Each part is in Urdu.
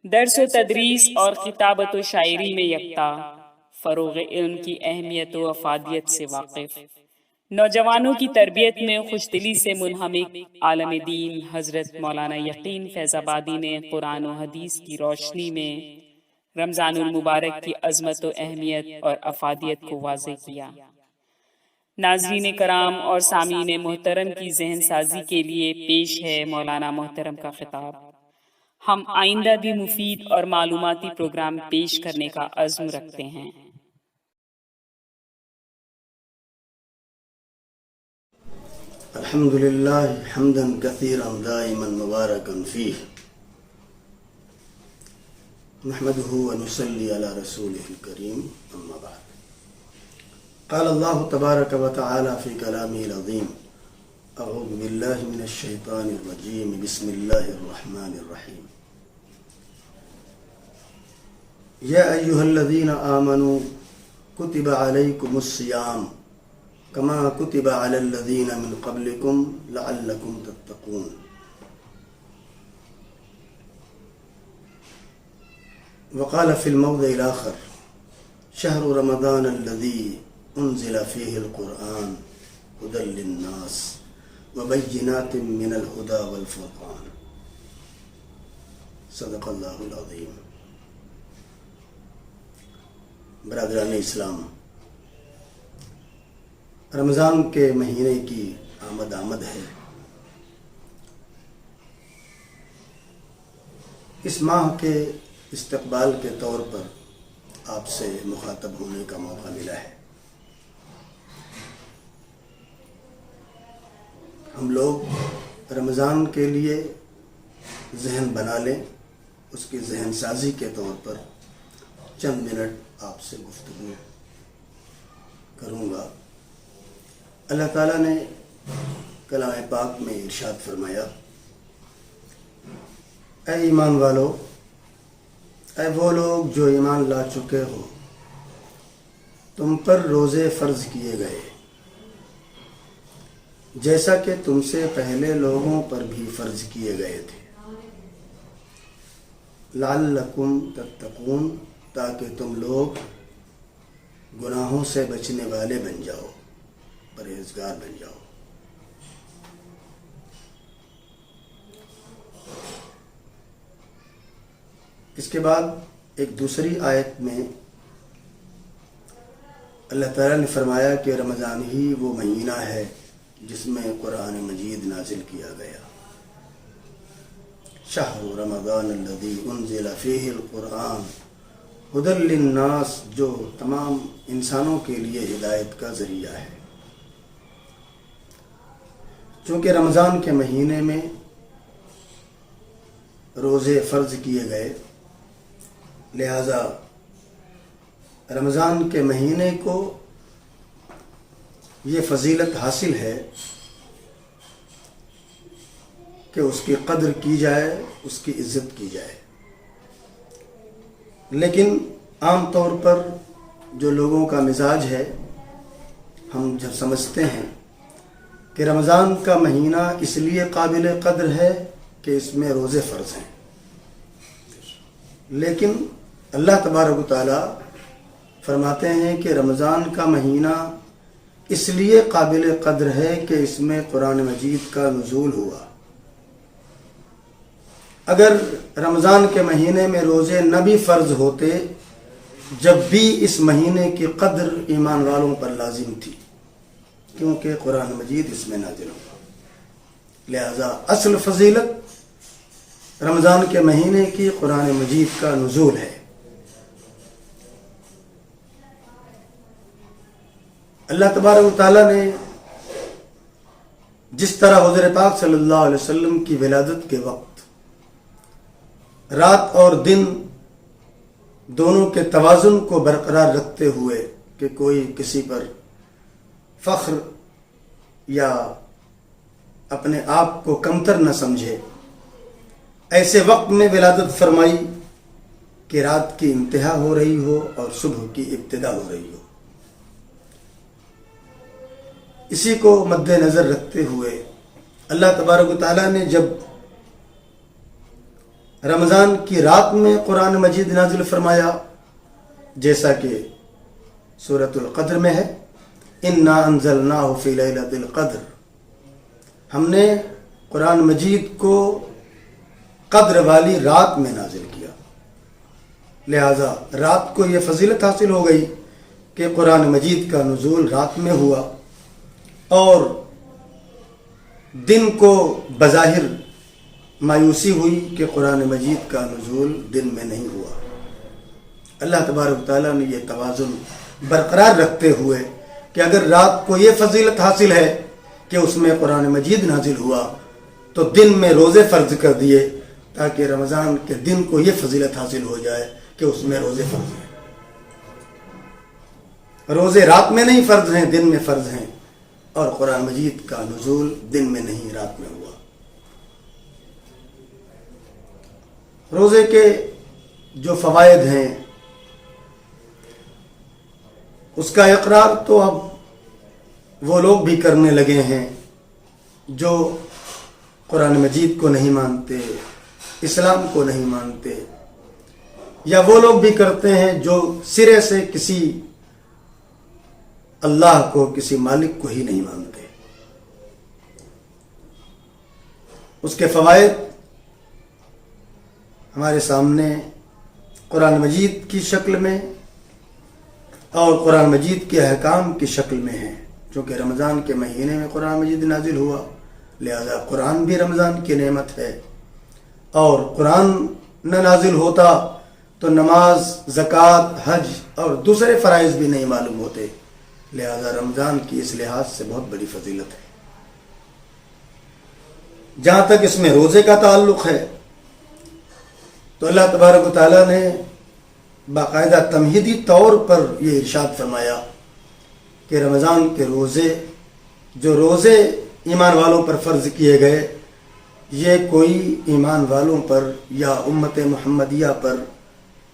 درس و تدریس اور کتابت و شاعری میں یکتا، فروغ علم کی اہمیت و افادیت سے واقف، نوجوانوں کی تربیت میں خوش دلی سے منہمک عالم دین حضرت مولانا یقین فیض آبادی نے قرآن و حدیث کی روشنی میں رمضان المبارک کی عظمت و اہمیت اور افادیت کو واضح کیا۔ ناظرین کرام اور سامعین محترم کی ذہن سازی کے لیے پیش ہے مولانا محترم کا خطاب۔ ہم آئندہ بھی مفید اور معلوماتی پروگرام پیش کرنے کا عزم رکھتے ہیں۔ الحمد للہ حمدا کثیرا دائما مبارکا فیہ، نحمده ونصلی علی رسولہ الکریم، اما بعد۔ قال اللہ تبارک وتعالی فی کلامہ العظیم، اعوذ باللہ من الشیطان الرجیم، بسم اللہ الرحمن الرحیم۔ یا ایہا الذین آمنوا کتب علیکم الصیام کما کتب علی الذین من قبلکم لعلکم تتقون۔ وقال فی الموضع الآخر شہر رمضان الذی انزل فیہ القرآن ہدی للناس وبینات من الہدی والفرقان، صدق اللہ العظیم۔ برادران اسلام، رمضان کے مہینے کی آمد ہے۔ اس ماہ کے استقبال کے طور پر آپ سے مخاطب ہونے کا موقع ملا ہے۔ ہم لوگ رمضان کے لیے ذہن بنا لیں، اس کی ذہن سازی کے طور پر چند منٹ آپ سے گفتگو کروں گا۔ اللہ تعالیٰ نے کلام پاک میں ارشاد فرمایا، اے ایمان والو، اے وہ لوگ جو ایمان لا چکے ہو، تم پر روزے فرض کیے گئے جیسا کہ تم سے پہلے لوگوں پر بھی فرض کیے گئے تھے، لعلکم تتقون، تاکہ تم لوگ گناہوں سے بچنے والے بن جاؤ، پرہیزگار بن جاؤ۔ اس کے بعد ایک دوسری آیت میں اللہ تعالیٰ نے فرمایا کہ رمضان ہی وہ مہینہ ہے جس میں قرآن مجید نازل کیا گیا۔ شہر رمضان الذی انزل فیہ القرآن ہدی للناس، جو تمام انسانوں کے لیے ہدایت کا ذریعہ ہے۔ چونکہ رمضان کے مہینے میں روزے فرض کیے گئے، لہذا رمضان کے مہینے کو یہ فضیلت حاصل ہے کہ اس کی قدر کی جائے، اس کی عزت کی جائے۔ لیکن عام طور پر جو لوگوں کا مزاج ہے، ہم جب سمجھتے ہیں کہ رمضان کا مہینہ اس لیے قابل قدر ہے کہ اس میں روزے فرض ہیں، لیکن اللہ تبارک و تعالیٰ فرماتے ہیں کہ رمضان کا مہینہ اس لیے قابل قدر ہے کہ اس میں قرآن مجید کا نزول ہوا۔ اگر رمضان کے مہینے میں روزے نہ بھی فرض ہوتے، جب بھی اس مہینے کی قدر ایمان والوں پر لازم تھی، کیونکہ قرآن مجید اس میں نازل ہوا۔ لہذا اصل فضیلت رمضان کے مہینے کی قرآن مجید کا نزول ہے۔ اللہ تبارک و تعالیٰ نے جس طرح حضور پاک صلی اللہ علیہ وسلم کی ولادت کے وقت رات اور دن دونوں کے توازن کو برقرار رکھتے ہوئے کہ کوئی کسی پر فخر یا اپنے آپ کو کمتر نہ سمجھے، ایسے وقت میں ولادت فرمائی کہ رات کی انتہا ہو رہی ہو اور صبح کی ابتدا ہو رہی ہو۔ اسی کو مد نظر رکھتے ہوئے اللہ تبارک و تعالیٰ نے جب رمضان کی رات میں قرآن مجید نازل فرمایا، جیسا کہ سورۃ القدر میں ہے، انا انزلناہ فی لیلۃ القدر، ہم نے قرآن مجید کو قدر والی رات میں نازل کیا۔ لہذا رات کو یہ فضیلت حاصل ہو گئی کہ قرآن مجید کا نزول رات میں ہوا، اور دن کو بظاہر مایوسی ہوئی کہ قرآن مجید کا نزول دن میں نہیں ہوا۔ اللہ تبارک تعالیٰ نے یہ توازن برقرار رکھتے ہوئے کہ اگر رات کو یہ فضیلت حاصل ہے کہ اس میں قرآن مجید نازل ہوا، تو دن میں روزے فرض کر دیے تاکہ رمضان کے دن کو یہ فضیلت حاصل ہو جائے کہ اس میں روزے فرض ہیں۔ روزے رات میں نہیں فرض ہیں، دن میں فرض ہیں، اور قرآن مجید کا نزول دن میں نہیں رات میں ہوا۔ روزے کے جو فوائد ہیں اس کا اقرار تو اب وہ لوگ بھی کرنے لگے ہیں جو قرآن مجید کو نہیں مانتے، اسلام کو نہیں مانتے، یا وہ لوگ بھی کرتے ہیں جو سرے سے کسی اللہ کو، کسی مالک کو ہی نہیں مانتے۔ اس کے فوائد ہمارے سامنے قرآن مجید کی شکل میں اور قرآن مجید کے احکام کی شکل میں ہیں۔ چونکہ رمضان کے مہینے میں قرآن مجید نازل ہوا، لہذا قرآن بھی رمضان کی نعمت ہے، اور قرآن نہ نازل ہوتا تو نماز، زکوٰۃ، حج اور دوسرے فرائض بھی نہیں معلوم ہوتے، لہذا رمضان کی اس لحاظ سے بہت بڑی فضیلت ہے۔ جہاں تک اس میں روزے کا تعلق ہے تو اللہ تبارک و تعالیٰ نے باقاعدہ تمہیدی طور پر یہ ارشاد فرمایا کہ رمضان کے روزے، جو روزے ایمان والوں پر فرض کیے گئے، یہ کوئی ایمان والوں پر یا امت محمدیہ پر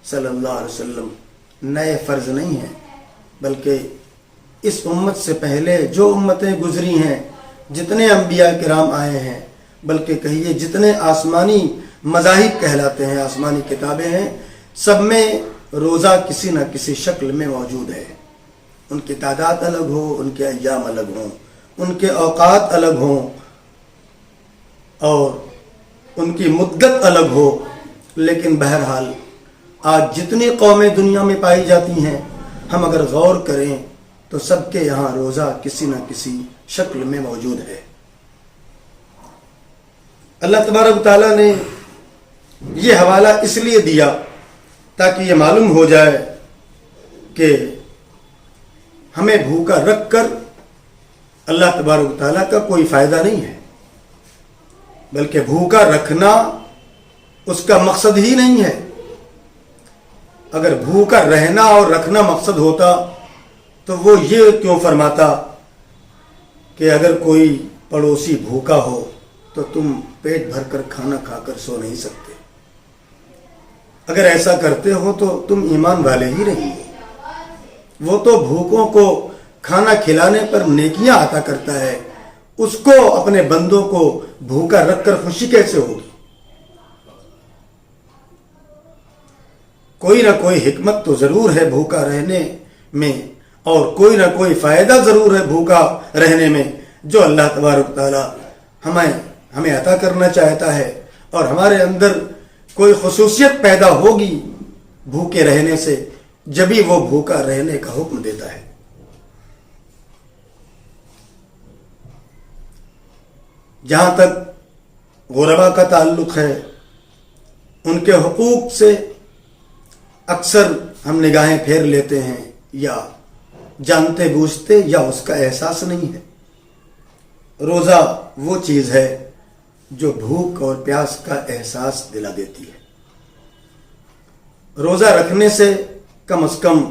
صلی اللہ علیہ وسلم نئے فرض نہیں ہیں، بلکہ اس امت سے پہلے جو امتیں گزری ہیں، جتنے انبیاء کرام آئے ہیں، بلکہ کہیے جتنے آسمانی مذاہب کہلاتے ہیں، آسمانی کتابیں ہیں، سب میں روزہ کسی نہ کسی شکل میں موجود ہے۔ ان کی تعداد الگ ہو، ان کے ایام الگ ہوں، ان کے اوقات الگ ہوں، اور ان کی مدت الگ ہو، لیکن بہرحال آج جتنی قومیں دنیا میں پائی جاتی ہیں، ہم اگر غور کریں تو سب کے یہاں روزہ کسی نہ کسی شکل میں موجود ہے۔ اللہ تبارک تعالیٰ نے یہ حوالہ اس لیے دیا تاکہ یہ معلوم ہو جائے کہ ہمیں بھوکا رکھ کر اللہ تبارک تعالیٰ کا کوئی فائدہ نہیں ہے، بلکہ بھوکا رکھنا اس کا مقصد ہی نہیں ہے۔ اگر بھوکا رہنا اور رکھنا مقصد ہوتا تو وہ یہ کیوں فرماتا کہ اگر کوئی پڑوسی بھوکا ہو تو تم پیٹ بھر کر کھانا کھا کر سو نہیں سکتے؟ اگر ایسا کرتے ہو تو تم ایمان والے ہی نہیں ہو۔ وہ تو بھوکوں کو کھانا کھلانے پر نیکیاں عطا کرتا ہے، اس کو اپنے بندوں کو بھوکا رکھ کر خوشی کیسے ہوگی؟ کوئی نہ کوئی حکمت تو ضرور ہے بھوکا رہنے میں، اور کوئی نہ کوئی فائدہ ضرور ہے بھوکا رہنے میں، جو اللہ تبارک تعالیٰ ہمیں عطا کرنا چاہتا ہے، اور ہمارے اندر کوئی خصوصیت پیدا ہوگی بھوکے رہنے سے جبھی وہ بھوکا رہنے کا حکم دیتا ہے۔ جہاں تک غربا کا تعلق ہے، ان کے حقوق سے اکثر ہم نگاہیں پھیر لیتے ہیں، یا جانتے بوجھتے یا اس کا احساس نہیں ہے۔ روزہ وہ چیز ہے جو بھوک اور پیاس کا احساس دلا دیتی ہے۔ روزہ رکھنے سے کم از کم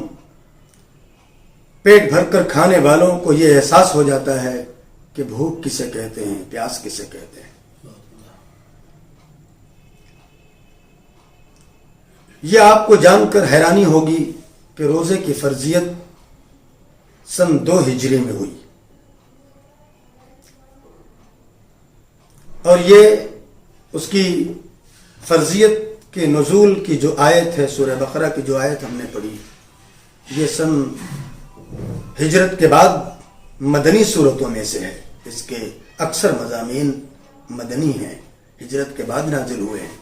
پیٹ بھر کر کھانے والوں کو یہ احساس ہو جاتا ہے کہ بھوک کسے کہتے ہیں، پیاس کسے کہتے ہیں۔ یہ آپ کو جان کر حیرانی ہوگی کہ روزے کی فرضیت سن 2 ہجری میں ہوئی، اور یہ اس کی فرضیت کہ نزول کی جو آیت ہے سورہ بقرہ کی جو آیت ہم نے پڑھی یہ سن ہجرت کے بعد مدنی صورتوں میں سے ہے. اس کے اکثر مضامین مدنی ہیں، ہجرت کے بعد نازل ہوئے ہیں.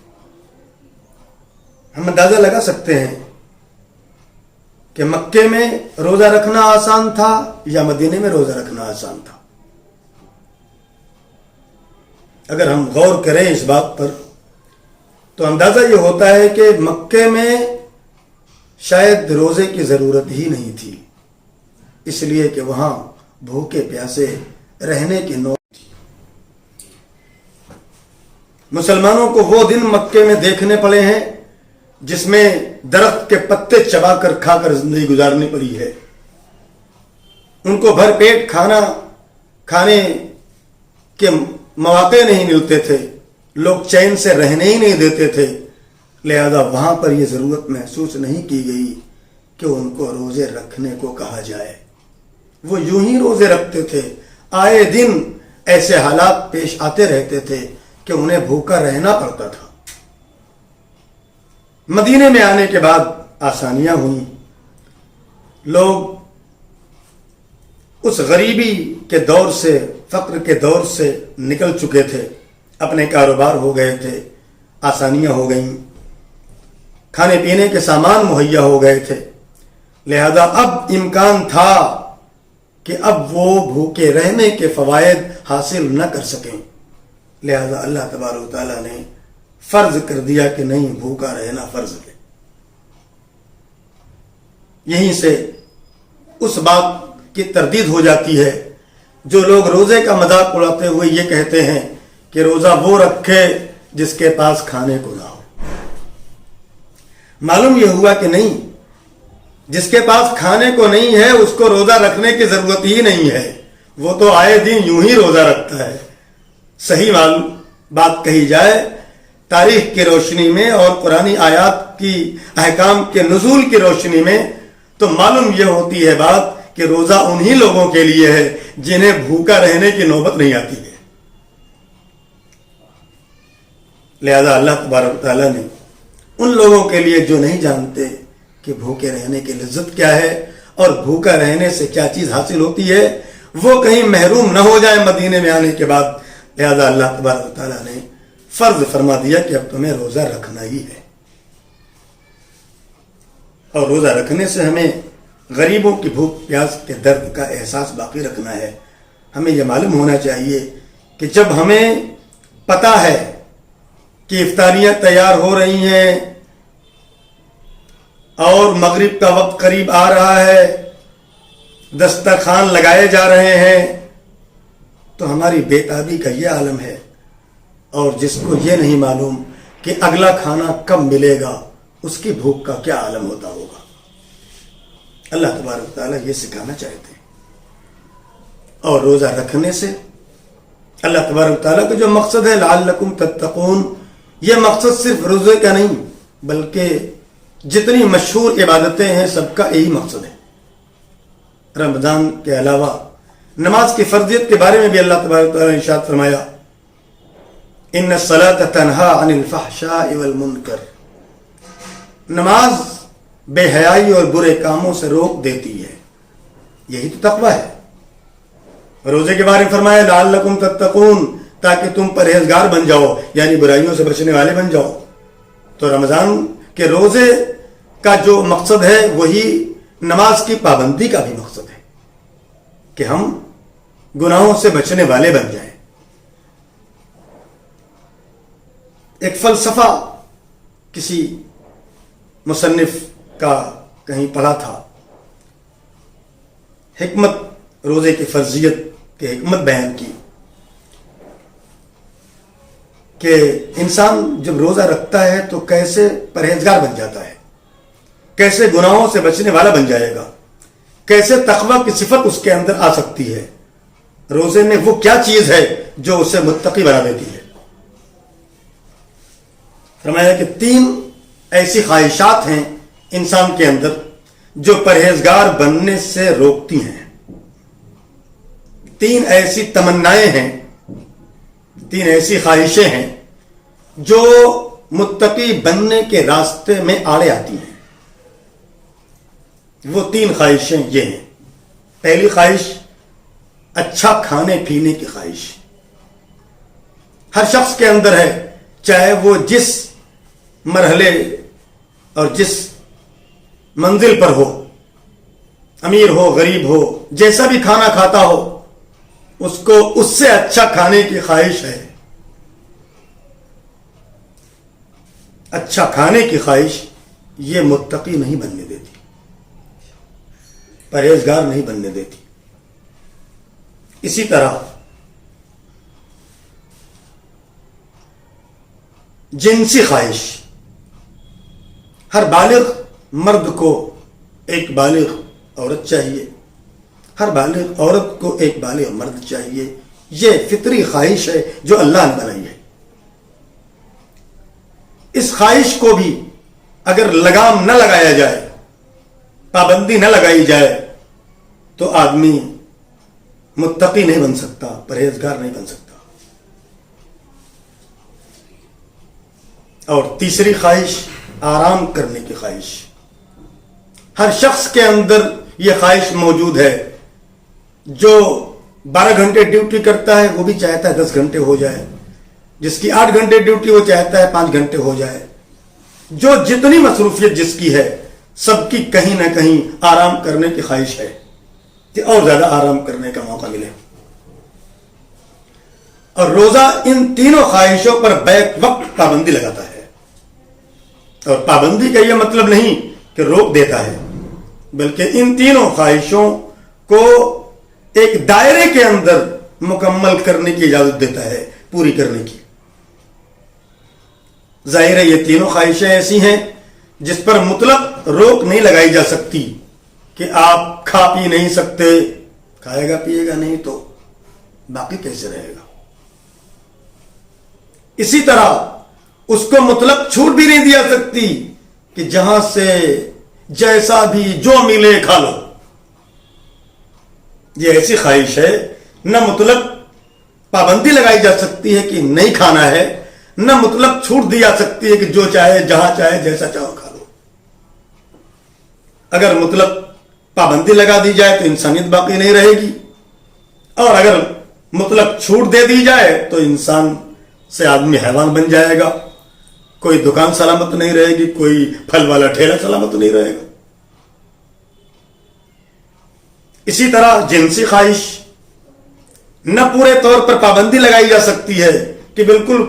ہم اندازہ لگا سکتے ہیں کہ مکے میں روزہ رکھنا آسان تھا یا مدینے میں روزہ رکھنا آسان تھا. اگر ہم غور کریں اس بات پر تو اندازہ یہ ہوتا ہے کہ مکے میں شاید روزے کی ضرورت ہی نہیں تھی، اس لیے کہ وہاں بھوکے پیاسے رہنے کی نوبت تھی. مسلمانوں کو وہ دن مکے میں دیکھنے پڑے ہیں جس میں درخت کے پتے چبا کر کھا کر زندگی گزارنی پڑی ہے. ان کو بھر پیٹ کھانے کے مواقع نہیں ملتے تھے، لوگ چین سے رہنے ہی نہیں دیتے تھے. لہذا وہاں پر یہ ضرورت محسوس نہیں کی گئی کہ ان کو روزے رکھنے کو کہا جائے. وہ یوں ہی روزے رکھتے تھے. آئے دن ایسے حالات پیش آتے رہتے تھے کہ انہیں بھوکا رہنا پڑتا تھا. مدینے میں آنے کے بعد آسانیاں ہوئیں. لوگ اس غریبی کے دور سے، فقر کے دور سے نکل چکے تھے، اپنے کاروبار ہو گئے تھے، آسانیاں ہو گئیں، کھانے پینے کے سامان مہیا ہو گئے تھے. لہذا اب امکان تھا کہ اب وہ بھوکے رہنے کے فوائد حاصل نہ کر سکیں. لہذا اللہ تبارک و تعالیٰ نے فرض کر دیا کہ نہیں، بھوکا رہنا فرض ہے. یہیں سے اس بات کی تردید ہو جاتی ہے جو لوگ روزے کا مذاق اڑاتے ہوئے یہ کہتے ہیں کہ روزہ وہ رکھے جس کے پاس کھانے کو نہ ہو. معلوم یہ ہوا کہ نہیں، جس کے پاس کھانے کو نہیں ہے اس کو روزہ رکھنے کی ضرورت ہی نہیں ہے، وہ تو آئے دن یوں ہی روزہ رکھتا ہے. صحیح بات کہی جائے تاریخ کی روشنی میں اور قرآنی آیات کی احکام کے نزول کی روشنی میں تو معلوم یہ ہوتی ہے بات کہ روزہ انہی لوگوں کے لیے ہے جنہیں بھوکا رہنے کی نوبت نہیں آتی ہے. لہذا اللہ تبارک و تعالیٰ نے ان لوگوں کے لیے جو نہیں جانتے کہ بھوکے رہنے کی لذت کیا ہے اور بھوکا رہنے سے کیا چیز حاصل ہوتی ہے، وہ کہیں محروم نہ ہو جائے مدینے میں آنے کے بعد، لہذا اللہ تبارک و تعالیٰ نے فرض فرما دیا کہ اب تمہیں روزہ رکھنا ہی ہے. اور روزہ رکھنے سے ہمیں غریبوں کی بھوک پیاس کے درد کا احساس باقی رکھنا ہے. ہمیں یہ معلوم ہونا چاہیے کہ جب ہمیں پتہ ہے کہ افطاریاں تیار ہو رہی ہیں اور مغرب کا وقت قریب آ رہا ہے، دسترخوان لگائے جا رہے ہیں، تو ہماری بے تابی کا یہ عالم ہے. اور جس کو یہ نہیں معلوم کہ اگلا کھانا کب ملے گا، اس کی بھوک کا کیا عالم ہوتا ہوگا. اللہ تبارک و تعالیٰ یہ سکھانا چاہتے ہیں. اور روزہ رکھنے سے اللہ تبارک و تعالیٰ کا جو مقصد ہے لعلکم تتقون، یہ مقصد صرف روزے کا نہیں بلکہ جتنی مشہور عبادتیں ہیں سب کا یہی مقصد ہے. رمضان کے علاوہ نماز کی فرضیت کے بارے میں بھی اللہ تبارک و تعالیٰ نے ارشاد فرمایا ان الصلاۃ تنہا عن الفحشاء والمنکر، نماز بے حیائی اور برے کاموں سے روک دیتی ہے. یہی تو تقویٰ ہے. روزے کے بارے میں فرمایا لعلکم تتقون، تاکہ تم پرہیزگار بن جاؤ، یعنی برائیوں سے بچنے والے بن جاؤ. تو رمضان کے روزے کا جو مقصد ہے وہی نماز کی پابندی کا بھی مقصد ہے کہ ہم گناہوں سے بچنے والے بن جائیں. ایک فلسفہ کسی مصنف کا کہیں پڑھا تھا، حکمت روزے کی فرضیت کی حکمت بیان کی کہ انسان جب روزہ رکھتا ہے تو کیسے پرہیزگار بن جاتا ہے، کیسے گناہوں سے بچنے والا بن جائے گا، کیسے تقویٰ کی صفت اس کے اندر آ سکتی ہے. روزے میں وہ کیا چیز ہے جو اسے متقی بنا دیتی ہے. فرمایا کہ 3 ایسی خواہشات ہیں انسان کے اندر جو پرہیزگار بننے سے روکتی ہیں. 3 ایسی تمنائیں ہیں، 3 ایسی خواہشیں ہیں جو متقی بننے کے راستے میں آڑے آتی ہیں. وہ 3 خواہشیں یہ ہیں. پہلی خواہش اچھا کھانے پینے کی خواہش. ہر شخص کے اندر ہے، چاہے وہ جس مرحلے اور جس منزل پر ہو، امیر ہو غریب ہو، جیسا بھی کھانا کھاتا ہو، اس کو اس سے اچھا کھانے کی خواہش ہے. اچھا کھانے کی خواہش یہ متقی نہیں بننے دیتی، پرہیزگار نہیں بننے دیتی. اسی طرح جنسی خواہش. ہر بالغ مرد کو ایک بالغ عورت چاہیے، ہر بالغ عورت کو ایک بالغ مرد چاہیے. یہ فطری خواہش ہے جو اللہ نے بنائی ہے. اس خواہش کو بھی اگر لگام نہ لگایا جائے، پابندی نہ لگائی جائے، تو آدمی متقی نہیں بن سکتا، پرہیزگار نہیں بن سکتا. اور تیسری خواہش آرام کرنے کی خواہش. ہر شخص کے اندر یہ خواہش موجود ہے. جو 12 گھنٹے ڈیوٹی کرتا ہے وہ بھی چاہتا ہے 10 گھنٹے ہو جائے. جس کی 8 گھنٹے ڈیوٹی وہ چاہتا ہے 5 گھنٹے ہو جائے. جو جتنی مصروفیت جس کی ہے، سب کی کہیں نہ کہیں آرام کرنے کی خواہش ہے کہ اور زیادہ آرام کرنے کا موقع ملے. اور روزہ ان تینوں خواہشوں پر بیک وقت پابندی لگاتا ہے. اور پابندی کا یہ مطلب نہیں کہ روک دیتا ہے، بلکہ ان تینوں خواہشوں کو ایک دائرے کے اندر مکمل کرنے کی اجازت دیتا ہے، پوری کرنے کی. ظاہر ہے یہ تینوں خواہشیں ایسی ہیں جس پر مطلق روک نہیں لگائی جا سکتی کہ آپ کھا پی نہیں سکتے. کھائے گا پیے گا نہیں تو باقی کیسے رہے گا. اسی طرح اس کو مطلق چھوٹ بھی نہیں دیا سکتی کہ جہاں سے جیسا بھی جو ملے کھا لو. یہ ایسی خواہش ہے، نہ مطلق پابندی لگائی جا سکتی ہے کہ نہیں کھانا ہے، نہ مطلق چھوٹ دی جا سکتی ہے کہ جو چاہے جہاں چاہے جیسا چاہو کھا لو. اگر مطلق پابندی لگا دی جائے تو انسانیت باقی نہیں رہے گی، اور اگر مطلق چھوٹ دے دی جائے تو انسان سے آدمی حیوان بن جائے گا. کوئی دکان سلامت نہیں رہے گی، کوئی پھل والا ٹھیلا سلامت نہیں رہے گا. اسی طرح جنسی خواہش نہ پورے طور پر پابندی لگائی جا سکتی ہے کہ بالکل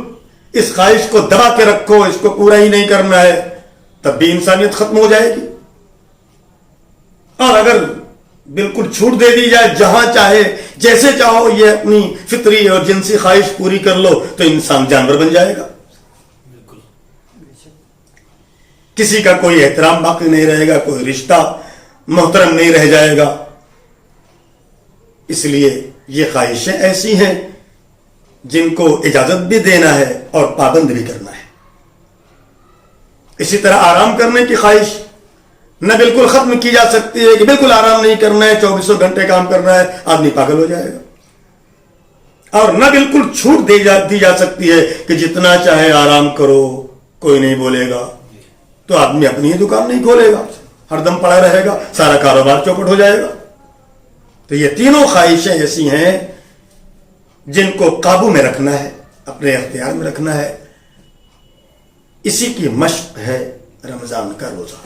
اس خواہش کو دبا کے رکھو، اس کو پورا ہی نہیں کرنا ہے، تب بھی انسانیت ختم ہو جائے گی. اور اگر بالکل چھوٹ دے دی جائے، جہاں چاہے جیسے چاہو یہ اپنی فطری اور جنسی خواہش پوری کر لو، تو انسان جانور بن جائے گا. کسی کا کوئی احترام باقی نہیں رہے گا، کوئی رشتہ محترم نہیں رہ جائے گا. اس لیے یہ خواہشیں ایسی ہیں جن کو اجازت بھی دینا ہے اور پابند بھی کرنا ہے. اسی طرح آرام کرنے کی خواہش نہ بالکل ختم کی جا سکتی ہے کہ بالکل آرام نہیں کرنا ہے، 24 گھنٹے کام کرنا ہے، آدمی پاگل ہو جائے گا. اور نہ بالکل چھوٹ دی جا سکتی ہے کہ جتنا چاہے آرام کرو، کوئی نہیں بولے گا، تو آدمی اپنی ہی دکان نہیں کھولے گا، ہر دم پڑا رہے گا، سارا کاروبار چوپٹ ہو جائے گا. تو یہ تینوں خواہشیں ایسی ہیں جن کو قابو میں رکھنا ہے، اپنے اختیار میں رکھنا ہے. اسی کی مشق ہے رمضان کا روزہ.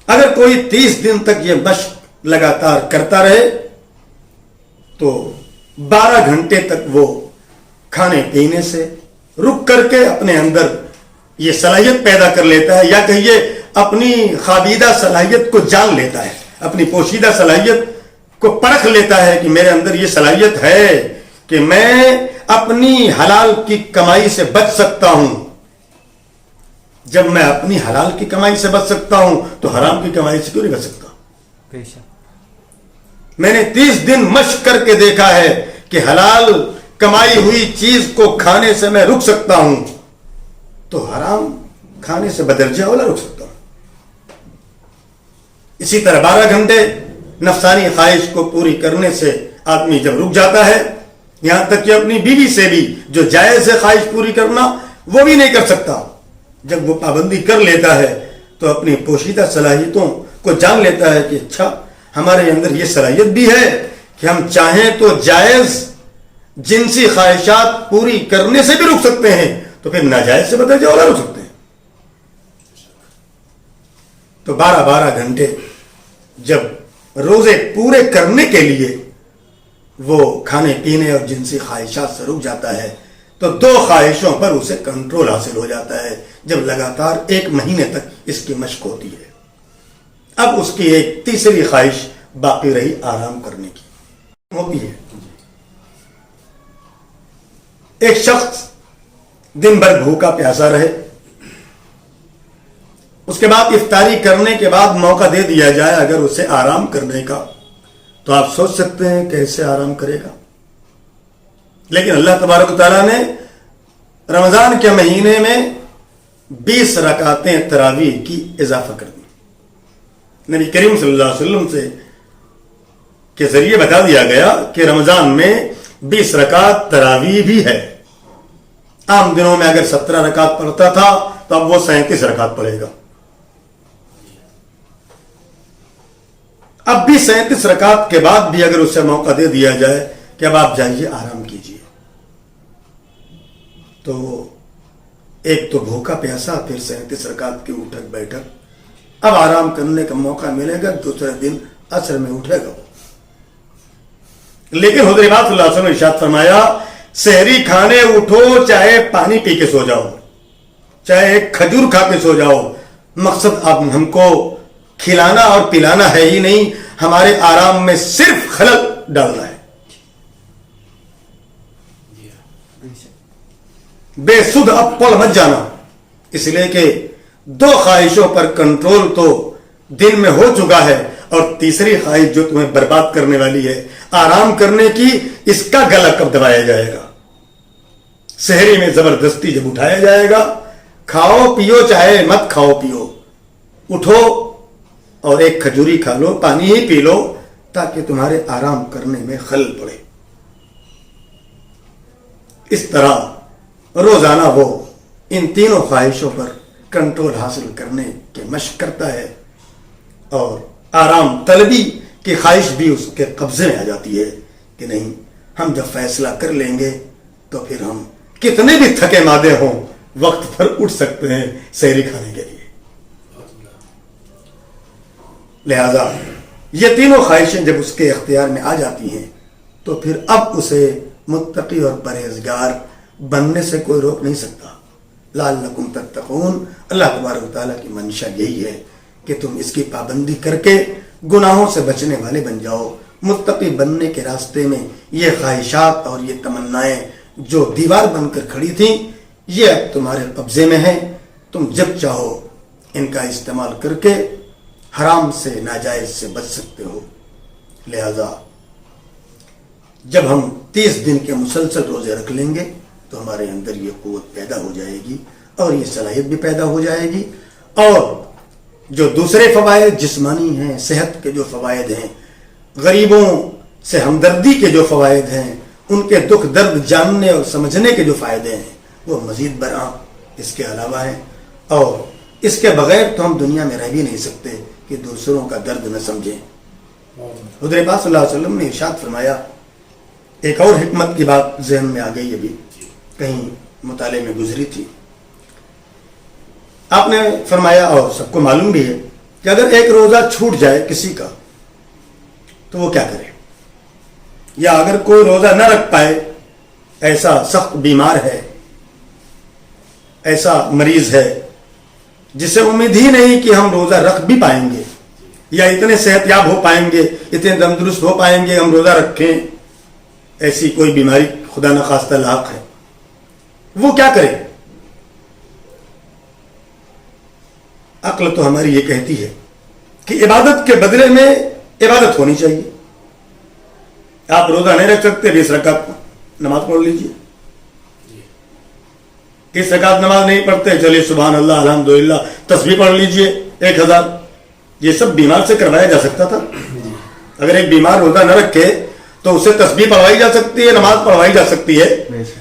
اگر کوئی 30 دن تک یہ مشق لگاتار کرتا رہے تو 12 گھنٹے تک وہ کھانے پینے سے رک کر کے اپنے اندر یہ صلاحیت پیدا کر لیتا ہے، یا کہیے اپنی خوابیدہ صلاحیت کو جان لیتا ہے، اپنی پوشیدہ صلاحیت کو پرکھ لیتا ہے کہ میرے اندر یہ صلاحیت ہے کہ میں اپنی حلال کی کمائی سے بچ سکتا ہوں. جب میں اپنی حلال کی کمائی سے بچ سکتا ہوں تو حرام کی کمائی سے کیوں نہیں بچ سکتا. میں نے 30 دن مشق کر کے دیکھا ہے کہ حلال کمائی ہوئی چیز کو کھانے سے میں رک سکتا ہوں، تو حرام کھانے سے بدرجہ اولا رک سکتا ہوں. اسی طرح 12 گھنٹے نفسانی خواہش کو پوری کرنے سے آدمی جب رک جاتا ہے یہاں تک کہ اپنی بیوی سے بھی جو جائز ہے خواہش پوری کرنا وہ بھی نہیں کر سکتا. جب وہ پابندی کر لیتا ہے تو اپنی پوشیدہ صلاحیتوں کو جان لیتا ہے کہ اچھا ہمارے اندر یہ صلاحیت بھی ہے کہ ہم چاہیں تو جائز جنسی خواہشات پوری کرنے سے بھی رک سکتے ہیں, تو پھر ناجائز سے بدل جاؤ رک سکتے ہیں. تو 12 گھنٹے جب روزے پورے کرنے کے لیے وہ کھانے پینے اور جنسی خواہشات سے رک جاتا ہے تو 2 خواہشوں پر اسے کنٹرول حاصل ہو جاتا ہے. جب لگاتار 1 مہینے تک اس کی مشق ہوتی ہے, اب اس کی ایک تیسری خواہش باقی رہی آرام کرنے کی ہوتی ہے. ایک شخص دن بھر بھوکا پیاسا رہے, اس کے بعد افطاری کرنے کے بعد موقع دے دیا جائے اگر اسے آرام کرنے کا, تو آپ سوچ سکتے ہیں کیسے آرام کرے گا. لیکن اللہ تبارک و تعالیٰ نے رمضان کے مہینے میں 20 رکعتیں تراویح کی اضافہ کر دی. نبی کریم صلی اللہ علیہ وسلم سے کے ذریعے بتا دیا گیا کہ رمضان میں 20 رکعت تراویح بھی ہے. عام دنوں میں اگر 17 رکعت پڑھتا تھا تو اب وہ 37 رکعت پڑھے گا. اب بھی 37 رکعت کے بعد بھی اگر اسے موقع دے دیا جائے کہ اب آپ جائیے آرام کیجیے, تو ایک تو بھوکا پیاسا, پھر 37 رکعت کی اٹھک بیٹھک, اب آرام کرنے کا موقع ملے گا, دوسرے دن عصر میں اٹھے گا. لیکن حضور پاک صلی اللہ علیہ وسلم نے ارشاد فرمایا سحری کھانے اٹھو چاہے پانی پی کے سو جاؤ, چاہے ایک کھجور کھا کے سو جاؤ, مقصد اب ہم کو کھلانا اور پلانا ہے ہی نہیں, ہمارے آرام میں صرف خلل ڈالنا ہے. بے سدھ اب پل مت جانا, اس لیے کہ 2 خواہشوں پر کنٹرول تو دن میں ہو چکا ہے, اور تیسری خواہش جو تمہیں برباد کرنے والی ہے آرام کرنے کی, اس کا گلا کب دبایا جائے گا. سحری میں زبردستی جب اٹھایا جائے گا, کھاؤ پیو چاہے مت کھاؤ پیو, اٹھو اور ایک کھجوری کھا لو, پانی ہی پی لو, تاکہ تمہارے آرام کرنے میں خلل پڑے. اس طرح روزانہ وہ ان تینوں خواہشوں پر کنٹرول حاصل کرنے کی مشق کرتا ہے, اور آرام طلبی کی خواہش بھی اس کے قبضے میں آ جاتی ہے کہ نہیں, ہم جب فیصلہ کر لیں گے تو پھر ہم کتنے بھی تھکے مادے ہوں وقت پر اٹھ سکتے ہیں سحری کھانے کے لیے. لہذا یہ تینوں خواہشیں جب اس کے اختیار میں آ جاتی ہیں تو پھر اب اسے متقی اور پرہیزگار بننے سے کوئی روک نہیں سکتا. لعلکم تتقون, اللہ تبارک و تعالیٰ کی منشا یہی ہے کہ تم اس کی پابندی کر کے گناہوں سے بچنے والے بن جاؤ. متقی بننے کے راستے میں یہ خواہشات اور یہ تمنائیں جو دیوار بن کر کھڑی تھیں, یہ اب تمہارے قبضے میں ہیں. تم جب چاہو ان کا استعمال کر کے حرام سے ناجائز سے بچ سکتے ہو. لہذا جب ہم 30 دن کے مسلسل روزے رکھ لیں گے تو ہمارے اندر یہ قوت پیدا ہو جائے گی اور یہ صلاحیت بھی پیدا ہو جائے گی, اور جو دوسرے فوائد جسمانی ہیں, صحت کے جو فوائد ہیں, غریبوں سے ہمدردی کے جو فوائد ہیں, ان کے دکھ درد جاننے اور سمجھنے کے جو فائدے ہیں, وہ مزید برآں اس کے علاوہ ہیں. اور اس کے بغیر تو ہم دنیا میں رہ بھی نہیں سکتے کہ دوسروں کا درد نہ سمجھیں. حضور پاک صلی اللہ علیہ وسلم نے ارشاد فرمایا, ایک اور حکمت کی بات ذہن میں آ گئی, ابھی کہیں مطالعے میں گزری تھی. آپ نے فرمایا, اور سب کو معلوم بھی ہے, کہ اگر ایک روزہ چھوٹ جائے کسی کا تو وہ کیا کرے, یا اگر کوئی روزہ نہ رکھ پائے, ایسا سخت بیمار ہے, ایسا مریض ہے جسے امید ہی نہیں کہ ہم روزہ رکھ بھی پائیں گے, یا اتنے صحت یاب ہو پائیں گے, اتنے تندرست ہو پائیں گے ہم روزہ رکھیں, ایسی کوئی بیماری خدا نخواستہ لاحق ہے, وہ کیا کرے؟ عقل تو ہماری یہ کہتی ہے کہ عبادت کے بدلے میں عبادت ہونی چاہیے. آپ روزہ نہیں رکھ سکتے, 20 رکعت نماز پڑھ لیجیے. 30 رکعت نماز نہیں پڑھتے, چلیے سبحان اللہ الحمدللہ تسبیح پڑھ لیجیے 1000. یہ سب بیمار سے کروایا جا سکتا تھا. اگر ایک بیمار روزہ نہ رکھے تو اسے تسبیح پڑھوائی جا سکتی ہے, نماز پڑھوائی جا سکتی ہے.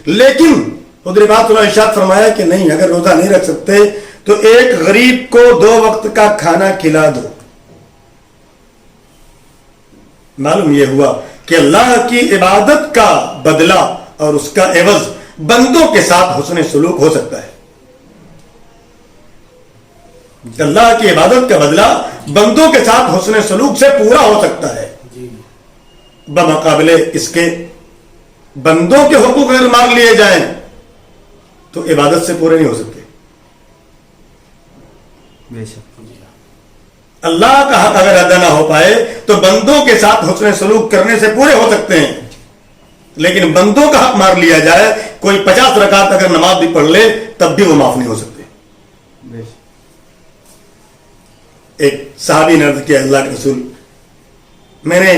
لیکن حضور پاک نے ارشاد فرمایا کہ نہیں, اگر روزہ نہیں رکھ سکتے تو ایک غریب کو 2 وقت کا کھانا کھلا دو. معلوم یہ ہوا کہ اللہ کی عبادت کا بدلہ اور اس کا عوض بندوں کے ساتھ حسن سلوک ہو سکتا ہے. اللہ کی عبادت کا بدلہ بندوں کے ساتھ حسن سلوک سے پورا ہو سکتا ہے. بمقابلے اس کے بندوں کے حقوق اگر مار لیے جائیں تو عبادت سے پورے نہیں ہو سکتے. اللہ کا حق اگر ادا نہ ہو پائے تو بندوں کے ساتھ حسن سلوک کرنے سے پورے ہو سکتے ہیں, لیکن بندوں کا حق مار لیا جائے, کوئی 50 رکعت اگر نماز بھی پڑھ لے تب بھی وہ معاف نہیں ہو سکتے. ایک صحابی نے عرض کیا, اللہ کے رسول, میں نے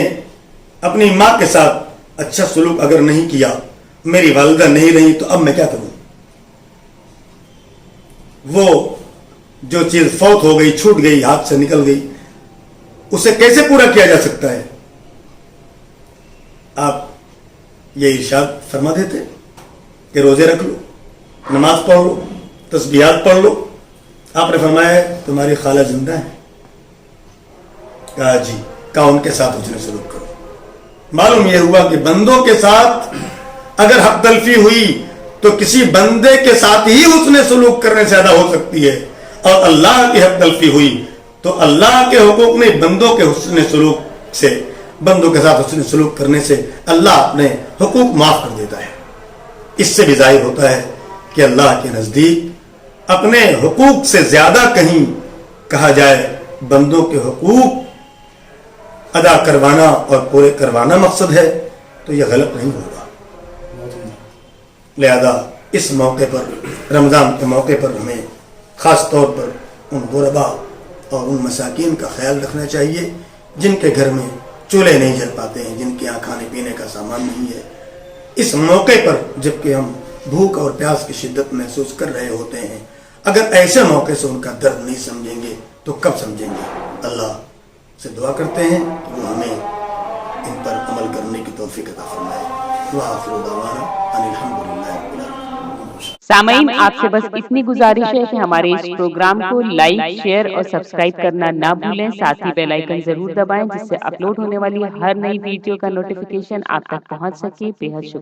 اپنی ماں کے ساتھ اچھا سلوک اگر نہیں کیا, میری والدہ نہیں رہی, تو اب میں کیا کروں؟ وہ جو چیز فوت ہو گئی, چھوٹ گئی, ہاتھ سے نکل گئی, اسے کیسے پورا کیا جا سکتا ہے؟ آپ یہ ارشاد فرما دیتے کہ روزے رکھ لو, نماز پڑھ لو, تسبیحات پڑھ لو. آپ نے فرمایا تمہاری خالہ زندہ ہے؟ کہا جی. کہا ان کے ساتھ حسن سلوک کرو. معلوم یہ ہوا کہ بندوں کے ساتھ اگر حق تلفی ہوئی تو کسی بندے کے ساتھ ہی حسن سلوک کرنے سے ادا ہو سکتی ہے, اور اللہ کی حق تلفی ہوئی تو اللہ کے حقوق نہیں, بندوں کے حسن سلوک سے, بندوں کے ساتھ حسن سلوک کرنے سے اللہ اپنے حقوق معاف کر دیتا ہے. اس سے بھی ظاہر ہوتا ہے کہ اللہ کے نزدیک اپنے حقوق سے زیادہ کہیں کہا جائے بندوں کے حقوق ادا کروانا اور پورے کروانا مقصد ہے تو یہ غلط نہیں ہوگا. لہذا اس موقع پر, رمضان کے موقع پر, ہمیں خاص طور پر ان غربا اور ان مساکین کا خیال رکھنا چاہیے جن کے گھر میں چولہے نہیں جل پاتے ہیں, جن کے یہاں کھانے پینے کا سامان نہیں ہے. اس موقع پر جبکہ ہم بھوک اور پیاس کی شدت محسوس کر رہے ہوتے ہیں, اگر ایسے موقع سے ان کا درد نہیں سمجھیں گے تو کب سمجھیں گے؟ اللہ سے دعا کرتے ہیں کہ وہ ہمیں ان پر عمل کرنے کی توفیق عطا فرمائے. وآخر دعوانا ان الحمدللہ رب العالمین. سامعین, آپ سے بس اتنی گزارش ہے کہ ہمارے اس پروگرام کو لائک, شیئر اور سبسکرائب کرنا نہ بھولیں. ساتھ ہی بیل آئیکن ضرور دبائیں جس سے اپلوڈ ہونے والی ہر نئی ویڈیو کا نوٹیفیکیشن آپ تک پہنچ سکے. بے حد شکریہ.